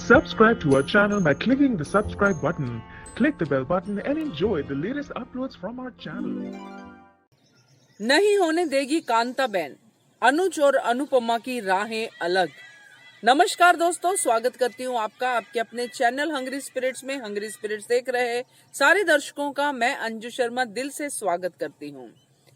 Subscribe to our channel by clicking the subscribe button. Click the bell button and enjoy the latest uploads from our channel. नहीं होने देगी कांताबेन, अनुज और अनुपमा की राहें अलग। नमस्कार दोस्तों, स्वागत करती हूँ आपका आपके अपने चैनल हंग्री स्पिरिट्स में। हंग्री स्पिरिट्स देख रहे सारे दर्शकों का मैं अंजू शर्मा दिल से स्वागत करती हूँ।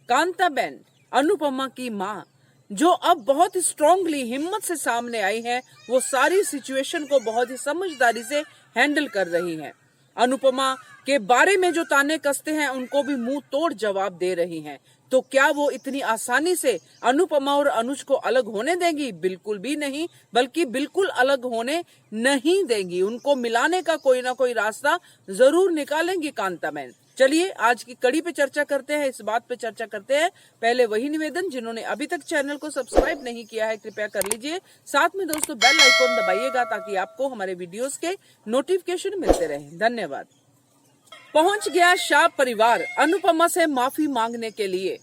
कांताबेन, अनुपमा की माँ, जो अब बहुत स्ट्रांगली हिम्मत से सामने आई है, वो सारी सिचुएशन को बहुत ही समझदारी से हैंडल कर रही हैं। अनुपमा के बारे में जो ताने कसते हैं उनको भी मुंह तोड़ जवाब दे रही हैं। तो क्या वो इतनी आसानी से अनुपमा और अनुज को अलग होने देंगी? बिल्कुल भी नहीं, बल्कि बिल्कुल अलग होने नहीं देंगी। उनको मिलाने का कोई ना कोई रास्ता जरूर निकालेंगी कांताबेन। चलिए आज की कड़ी पे चर्चा करते हैं, इस बात पे चर्चा करते हैं। पहले वही निवेदन, जिन्होंने अभी तक चैनल को सब्सक्राइब नहीं किया है कृपया कर लीजिए। साथ में दोस्तों बेल आइकॉन दबाइएगा ताकि आपको हमारे वीडियोस के नोटिफिकेशन मिलते रहें। धन्यवाद। पहुंच गया शाह परिवार अनुपमा से माफी मांगने के लिए।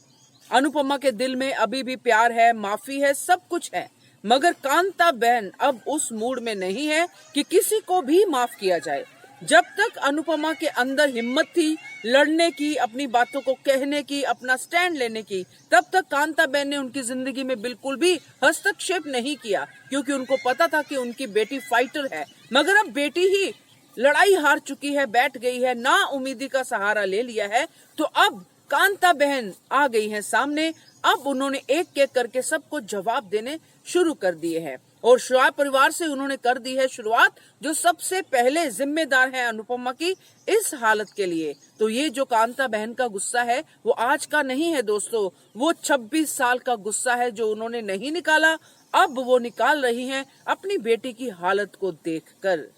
अनुपमा के दिल में अभी भी प्यार है, माफी है, सब कुछ है, मगर कांताबेन अब उस मूड में नहीं है कि किसी को भी माफ किया जाए। जब तक अनुपमा के अंदर हिम्मत थी लड़ने की, अपनी बातों को कहने की, अपना स्टैंड लेने की, तब तक कांताबेन ने उनकी जिंदगी में बिल्कुल भी हस्तक्षेप नहीं किया, क्योंकि उनको पता था कि उनकी बेटी फाइटर है। मगर अब बेटी ही लड़ाई हार चुकी है, बैठ गई है, ना उम्मीदी का सहारा ले लिया है, तो अब कांताबेन आ गई है सामने। अब उन्होंने एक एक करके सबको जवाब देने शुरू कर दिए हैं और शाह परिवार से उन्होंने कर दी है शुरुआत, जो सबसे पहले जिम्मेदार है अनुपमा की इस हालत के लिए। तो ये जो कांताबेन का गुस्सा है वो आज का नहीं है दोस्तों, वो 26 साल का गुस्सा है जो उन्होंने नहीं निकाला, अब वो निकाल रही हैं अपनी बेटी की हालत को देखकर।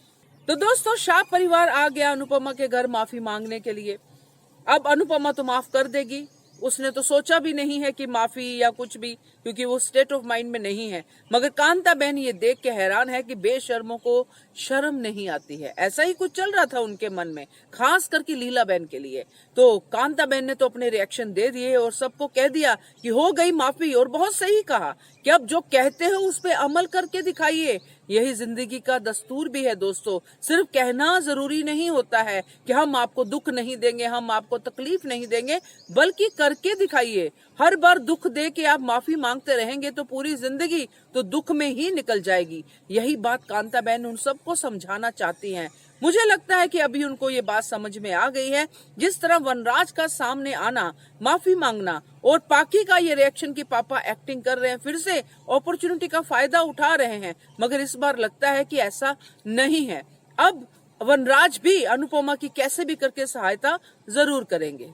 तो दोस्तों शाह परिवार आ गया अनुपमा के घर माफी मांगने के लिए। अब अनुपमा तो माफ कर देगी, उसने तो सोचा भी नहीं है कि माफी या कुछ भी, क्योंकि वो स्टेट ऑफ माइंड में नहीं है। मगर कांताबेन ये देख के हैरान है कि बेशर्मों को शर्म नहीं आती है। ऐसा ही कुछ चल रहा था उनके मन में, खास करके लीलाबेन के लिए। तो कांताबेन ने तो अपने रिएक्शन दे दिए और सबको कह दिया कि हो गई माफी, और बहुत सही कहा कि अब जो कहते हो उस पे अमल करके दिखाइए। यही जिंदगी का दस्तूर भी है दोस्तों। सिर्फ कहना जरूरी नहीं होता है कि हम आपको दुख नहीं देंगे, हम आपको तकलीफ नहीं देंगे, बल्कि करके दिखाइए। हर बार दुख दे के आप माफी मांगते रहेंगे तो पूरी जिंदगी तो दुख में ही निकल जाएगी। यही बात कांताबेन उन सबको समझाना चाहती हैं। मुझे लगता है कि अभी उनको ये बात समझ में आ गई है। जिस तरह वनराज का सामने आना, माफी मांगना और पाकी का ये रिएक्शन कि पापा एक्टिंग कर रहे हैं, फिर से अपॉर्चुनिटी का फायदा उठा रहे हैं, मगर इस बार लगता है कि ऐसा नहीं है। अब वनराज भी अनुपमा की कैसे भी करके सहायता जरूर करेंगे।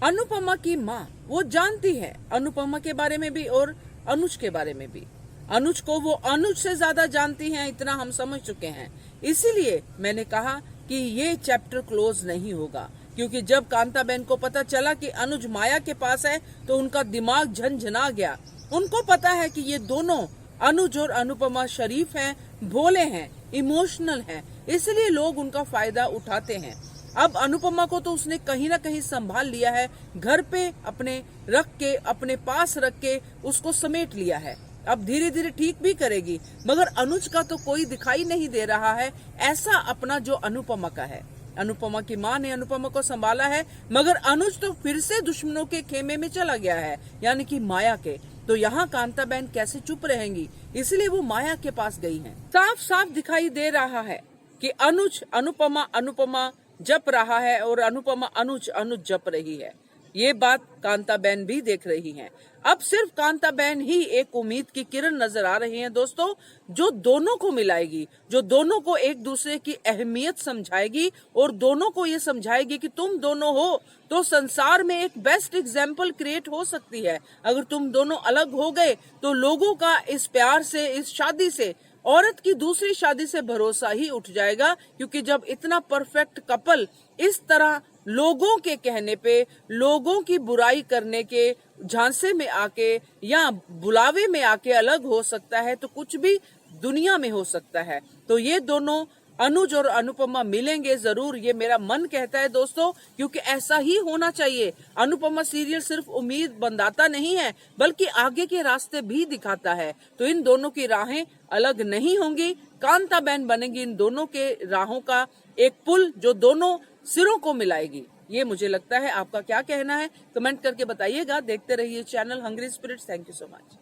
अनुपमा की माँ वो जानती है अनुपमा के बारे में भी और अनुज के बारे में भी। अनुज को वो अनुज से ज्यादा जानती हैं, इतना हम समझ चुके हैं। इसीलिए मैंने कहा कि ये चैप्टर क्लोज नहीं होगा, क्योंकि जब कांताबेन को पता चला कि अनुज माया के पास है तो उनका दिमाग झनझना गया। उनको पता है कि ये दोनों अनुज और अनुपमा शरीफ हैं, भोले हैं, इमोशनल हैं, इसलिए लोग उनका फायदा उठाते हैं। अब अनुपमा को तो उसने कहीं ना कहीं संभाल लिया है, घर पे अपने रख के, अपने पास रख के उसको समेट लिया है। अब धीरे धीरे ठीक भी करेगी, मगर अनुज का तो कोई दिखाई नहीं दे रहा है ऐसा अपना जो अनुपमा का है। अनुपमा की माँ ने अनुपमा को संभाला है, मगर अनुज तो फिर से दुश्मनों के खेमे में चला गया है, यानी कि माया के। तो यहाँ कांताबेन कैसे चुप रहेंगी, इसलिए वो माया के पास गई हैं। साफ साफ दिखाई दे रहा है कि अनुज अनुपमा जप रहा है और अनुपमा अनुज जप रही है। ये बात कांताबेन भी देख रही हैं। अब सिर्फ कांताबेन ही एक उम्मीद की किरण नजर आ रही हैं दोस्तों, जो दोनों को मिलाएगी, जो दोनों को एक दूसरे की अहमियत समझाएगी और दोनों को ये समझाएगी कि तुम दोनों हो तो संसार में एक बेस्ट एग्जाम्पल क्रिएट हो सकती है। अगर तुम दोनों अलग हो गए तो लोगों का इस प्यार से, इस शादी से, औरत की दूसरी शादी से भरोसा ही उठ जाएगा। क्योंकि जब इतना परफेक्ट कपल इस तरह लोगों के कहने पे, लोगों की बुराई करने के झांसे में आके या बुलावे में आके अलग हो सकता है, तो कुछ भी दुनिया में हो सकता है। तो ये दोनों अनुज और अनुपमा मिलेंगे जरूर, ये मेरा मन कहता है दोस्तों, क्योंकि ऐसा ही होना चाहिए। अनुपमा सीरियल सिर्फ उम्मीद बंधाता नहीं है, बल्कि आगे के रास्ते भी दिखाता है। तो इन दोनों की राहें अलग नहीं होंगी, कांताबेन बनेगी इन दोनों के राहों का एक पुल जो दोनों सिरों को मिलाएगी। ये मुझे लगता है। आपका क्या कहना है कमेंट करके बताइएगा। देखते रहिए channel Hungry Spirits. Thank you so much.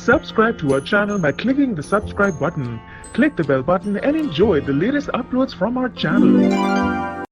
Subscribe to our channel by clicking the subscribe button. Click the bell button and enjoy the latest uploads from our channel.